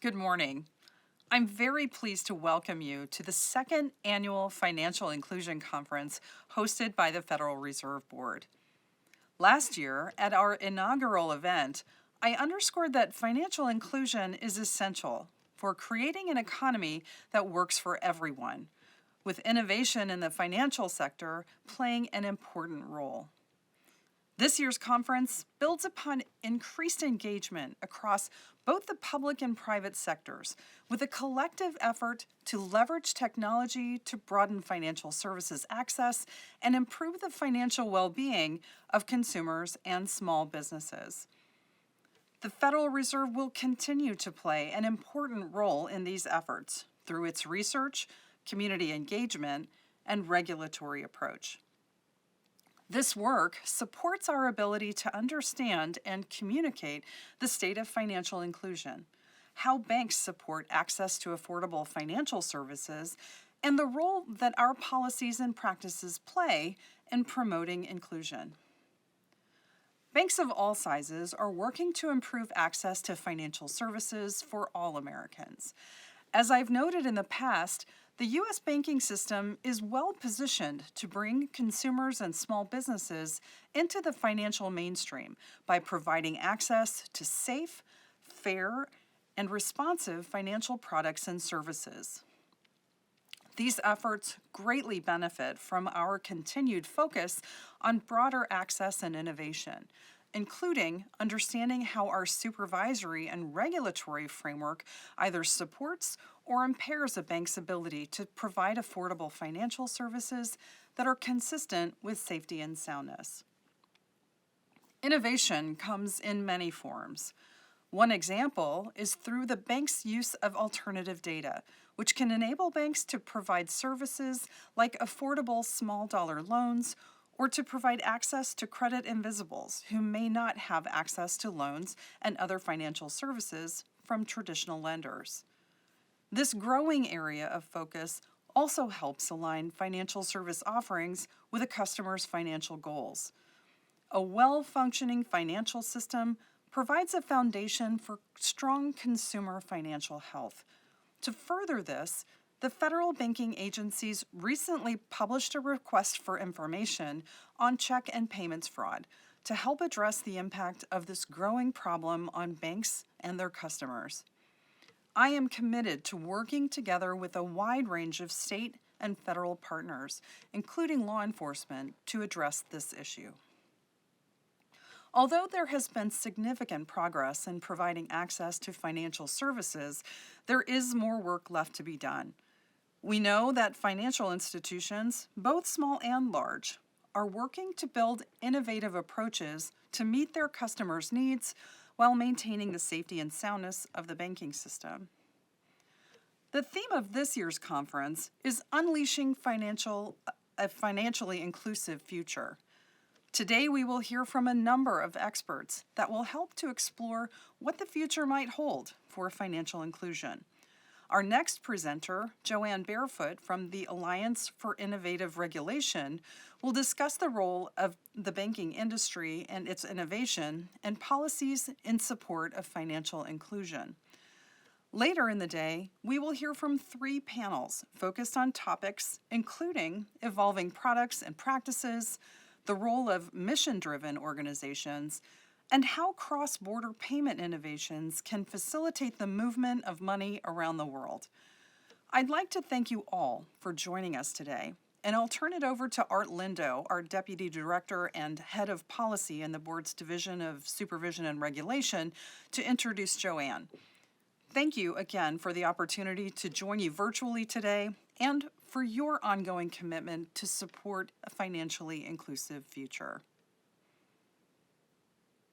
Good morning. I'm very pleased to welcome you to the second annual Financial Inclusion Conference hosted by the Federal Reserve Board. Last year, at our inaugural event, I underscored that financial inclusion is essential for creating an economy that works for everyone, with innovation in the financial sector playing an important role. This year's conference builds upon increased engagement across both the public and private sectors, with a collective effort to leverage technology to broaden financial services access and improve the financial well-being of consumers and small businesses. The Federal Reserve will continue to play an important role in these efforts through its research, community engagement, and regulatory approach. This work supports our ability to understand and communicate the state of financial inclusion, how banks support access to affordable financial services, and the role that our policies and practices play in promoting inclusion. Banks of all sizes are working to improve access to financial services for all Americans. As I've noted in the past, the U.S. banking system is well positioned to bring consumers and small businesses into the financial mainstream by providing access to safe, fair, and responsive financial products and services. These efforts greatly benefit from our continued focus on broader access and innovation, including understanding how our supervisory and regulatory framework either supports or impairs a bank's ability to provide affordable financial services that are consistent with safety and soundness. Innovation comes in many forms. One example is through the bank's use of alternative data, which can enable banks to provide services like affordable small dollar loans or to provide access to credit invisibles who may not have access to loans and other financial services from traditional lenders. This growing area of focus also helps align financial service offerings with a customer's financial goals. A well-functioning financial system provides a foundation for strong consumer financial health. To further this, the federal banking agencies recently published a request for information on check and payments fraud to help address the impact of this growing problem on banks and their customers. I am committed to working together with a wide range of state and federal partners, including law enforcement, to address this issue. Although there has been significant progress in providing access to financial services, there is more work left to be done. We know that financial institutions, both small and large, are working to build innovative approaches to meet their customers' needs while maintaining the safety and soundness of the banking system. The theme of this year's conference is Unleashing a Financially Inclusive Future. Today we will hear from a number of experts that will help to explore what the future might hold for financial inclusion. Our next presenter, Joanne Barefoot from the Alliance for Innovative Regulation, will discuss the role of the banking industry and its innovation and policies in support of financial inclusion. Later in the day, we will hear from 3 panels focused on topics including evolving products and practices, the role of mission-driven organizations, and how cross-border payment innovations can facilitate the movement of money around the world. I'd like to thank you all for joining us today, and I'll turn it over to Art Lindo, our Deputy Director and Head of Policy in the Board's Division of Supervision and Regulation, to introduce Joanne. Thank you again for the opportunity to join you virtually today and for your ongoing commitment to support a financially inclusive future.